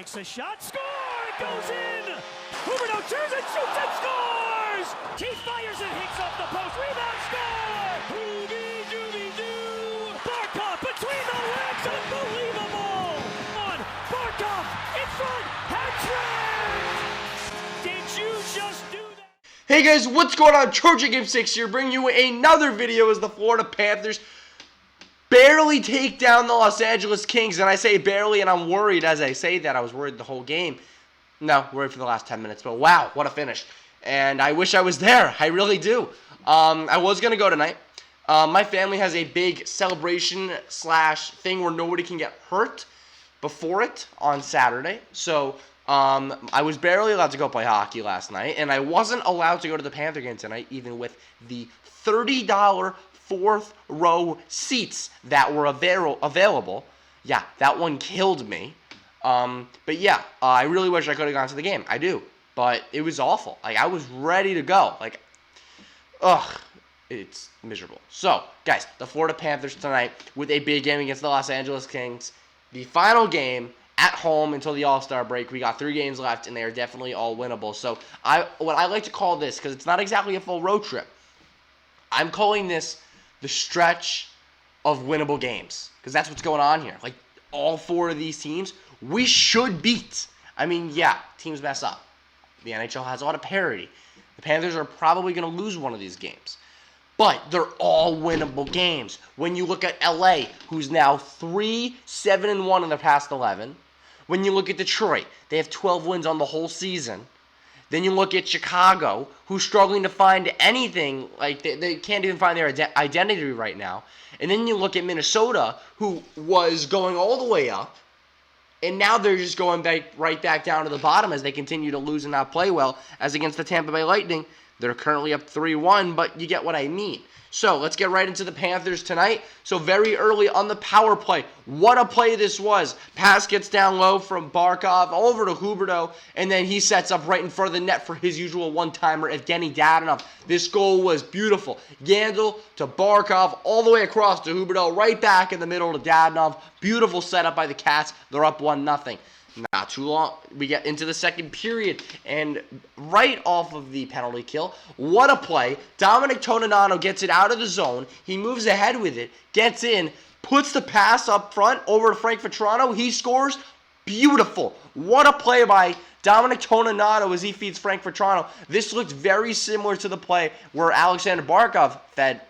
takes a shot, score! It goes in! Huberdeau turns and shoots and scores! Keith fires and hits off the post, rebound, score! Hoogie-doogie-doo! Barkov between the legs, unbelievable! On, Barkov in front, hat-trick! Did you just do that? Hey guys, what's going on? Trojan Game 6 here, bringing you another video as the Florida Panthers barely take down the Los Angeles Kings. And I say barely, and I'm worried as I say that. I was worried the whole game. No, worried for the last 10 minutes. But wow, what a finish. And I wish I was there. I really do. I was going to go tonight. My family has a big celebration slash thing where nobody can get hurt before it on Saturday. So I was barely allowed to go play hockey last night. And I wasn't allowed to go to the Panther game tonight, even with the $30 fourth row seats that were available. Yeah, that one killed me. But yeah, I really wish I could have gone to the game. I do. But it was awful. Like, I was ready to go. Like, ugh, it's miserable. So, guys, the Florida Panthers tonight with a big game against the Los Angeles Kings. The final game at home until the All-Star break. We got 3 games left, and they are definitely all winnable. So, what I like to call this, because it's not exactly a full road trip, I'm calling this the stretch of winnable games, because that's what's going on here. Like, all 4 of these teams, we should beat. I mean, yeah, teams mess up. The NHL has a lot of parity. The Panthers are probably going to lose one of these games. But they're all winnable games. When you look at LA, who's now 3-7-1 in their past 11. When you look at Detroit, they have 12 wins on the whole season. Then you look at Chicago, who's struggling to find anything. Like, they can't even find their identity right now. And then you look at Minnesota, who was going all the way up. And now they're just going right back down to the bottom as they continue to lose and not play well. As against the Tampa Bay Lightning, they're currently up 3-1, but you get what I mean. So let's get right into the Panthers tonight. So very early on the power play, what a play this was. Pass gets down low from Barkov over to Huberdeau, and then he sets up right in front of the net for his usual one-timer, Evgeny Dadonov. This goal was beautiful. Yandel to Barkov, all the way across to Huberdeau, right back in the middle to Dadonov. Beautiful setup by the Cats. They're up 1-0. Not too long, we get into the second period, and right off of the penalty kill, what a play. Dominic Toninato gets it out of the zone. He moves ahead with it, gets in, puts the pass up front over to Frank Vatrano. He scores. Beautiful. What a play by Dominic Toninato as he feeds Frank Vatrano. This looked very similar to the play where Alexander Barkov fed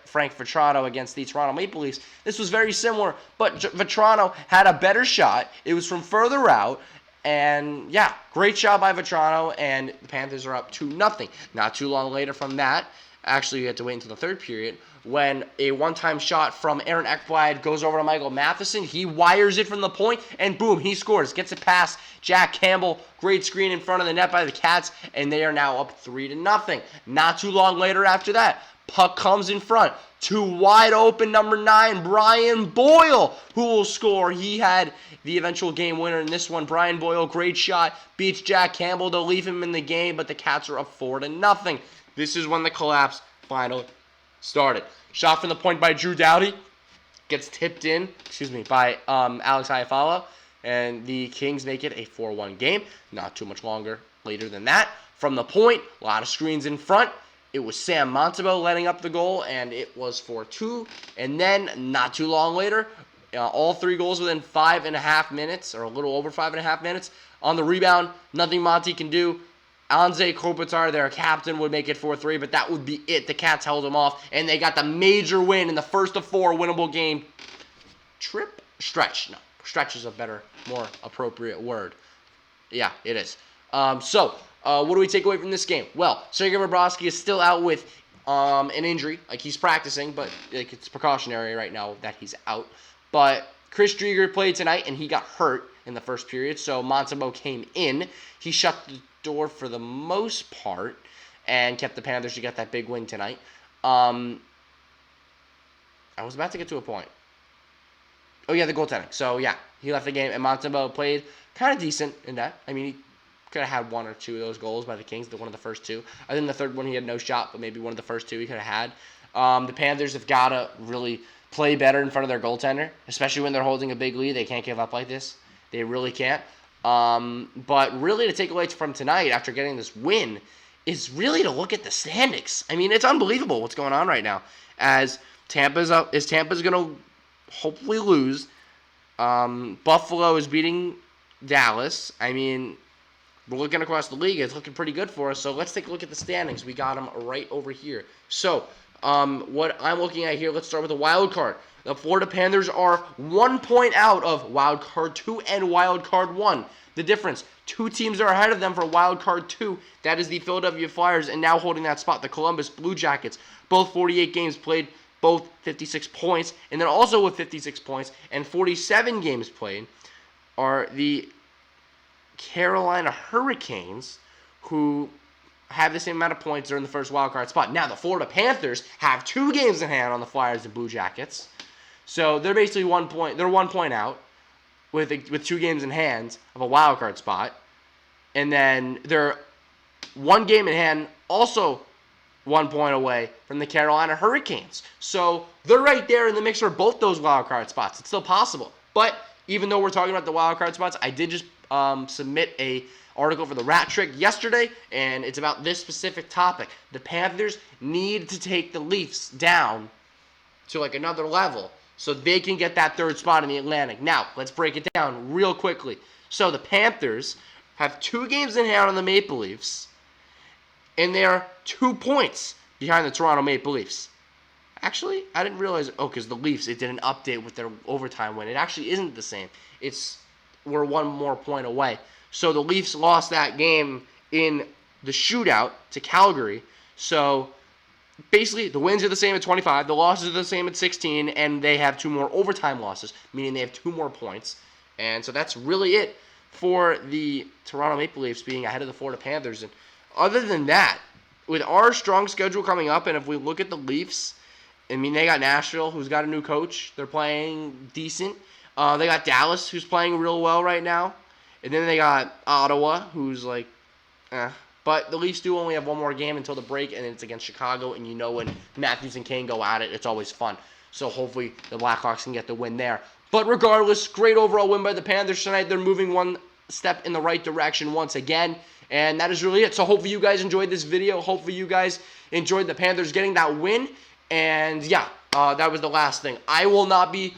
Frank Vatrano against the Toronto Maple Leafs. This was very similar, but Vatrano had a better shot. It was from further out, and yeah, great shot by Vatrano, and the Panthers are up 2-0. Not too long later from that, actually you had to wait until the third period, when a one-time shot from Aaron Ekblad goes over to Michael Matheson. He wires it from the point, and boom, he scores. Gets it past Jack Campbell. Great screen in front of the net by the Cats, and they are now up 3-0. Not too long later after that, puck comes in front to wide open number 9, Brian Boyle, who will score. He had the eventual game winner in this one. Brian Boyle, great shot, beats Jack Campbell to leave him in the game, but the Cats are up 4-0. This is when the collapse finally started. Shot from the point by Drew Doughty, gets tipped in, by Alex Iafallo, and the Kings make it a 4-1 game. Not too much longer later than that. From the point, a lot of screens in front. It was Sam Montembeault letting up the goal, and it was 4-2. And then, not too long later, all 3 goals within 5.5 minutes, or a little over 5.5 minutes. On the rebound, nothing Monty can do. Anze Kopitar, their captain, would make it 4-3, but that would be it. The Cats held him off, and they got the major win in the first of 4 winnable game. Stretch. No, stretch is a better, more appropriate word. Yeah, it is. What do we take away from this game? Well, Sergei Bobrovsky is still out with an injury. Like, he's practicing, but like, it's precautionary right now that he's out. But Chris Driedger played tonight, and he got hurt in the first period, so Montembeault came in. He shut the door for the most part and kept the Panthers to get that big win tonight. I was about to get to a point. Oh, yeah, the goaltending. So, yeah, he left the game, and Montembeault played kind of decent in that. I mean, he could have had 1 or 2 of those goals by the Kings, one of the first 2. I think the third one he had no shot, but maybe one of the first 2 he could have had. The Panthers have got to really play better in front of their goaltender, especially when they're holding a big lead. They can't give up like this. They really can't. But really, to take away from tonight after getting this win is really to look at the standings. I mean, it's unbelievable what's going on right now. As Tampa's going to hopefully lose. Buffalo is beating Dallas. I mean, we're looking across the league. It's looking pretty good for us. So let's take a look at the standings. We got them right over here. So what I'm looking at here, let's start with the wild card. The Florida Panthers are 1 point out of wild card 2 and wild card 1. The difference, 2 teams are ahead of them for wild card 2. That is the Philadelphia Flyers, and now holding that spot, the Columbus Blue Jackets. Both 48 games played, both 56 points. And then also with 56 points and 47 games played are the Carolina Hurricanes, who have the same amount of points. They're in the first wild card spot. Now the Florida Panthers have 2 games in hand on the Flyers and Blue Jackets. So they're basically 1 point. They're 1 point out with 2 games in hand of a wild card spot, and then they're 1 game in hand, also 1 point away from the Carolina Hurricanes. So they're right there in the mix for both those wild card spots. It's still possible. But even though we're talking about the wild card spots, I did just submit a article for the Rat Trick yesterday, and it's about this specific topic. The Panthers need to take the Leafs down to like another level so they can get that 3rd spot in the Atlantic. Now, let's break it down real quickly. So the Panthers have 2 games in hand on the Maple Leafs, and they are 2 points behind the Toronto Maple Leafs. Actually, I didn't realize, because the Leafs, it did an update with their overtime win. It actually isn't the same. We're 1 more point away. So the Leafs lost that game in the shootout to Calgary. So basically, the wins are the same at 25, the losses are the same at 16, and they have 2 more overtime losses, meaning they have 2 more points. And so that's really it for the Toronto Maple Leafs being ahead of the Florida Panthers. And other than that, with our strong schedule coming up, and if we look at the Leafs, I mean, they got Nashville, who's got a new coach. They're playing decent. They got Dallas, who's playing real well right now. And then they got Ottawa, who's like, But the Leafs do only have 1 more game until the break, and it's against Chicago. And you know when Matthews and Kane go at it, it's always fun. So hopefully the Blackhawks can get the win there. But regardless, great overall win by the Panthers tonight. They're moving 1 step in the right direction once again. And that is really it. So hopefully you guys enjoyed this video. Hopefully you guys enjoyed the Panthers getting that win. And yeah, that was the last thing. I will not be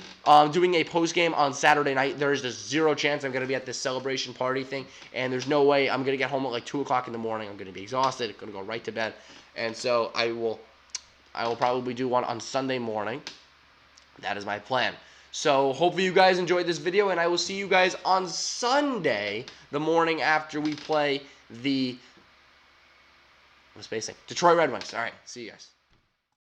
doing a post-game on Saturday night. There is just 0 chance I'm going to be at this celebration party thing. And there's no way I'm going to get home at like 2 o'clock in the morning. I'm going to be exhausted. I'm going to go right to bed. And so I will probably do one on Sunday morning. That is my plan. So hopefully you guys enjoyed this video. And I will see you guys on Sunday, the morning after we play the Detroit Red Wings. All right, see you guys.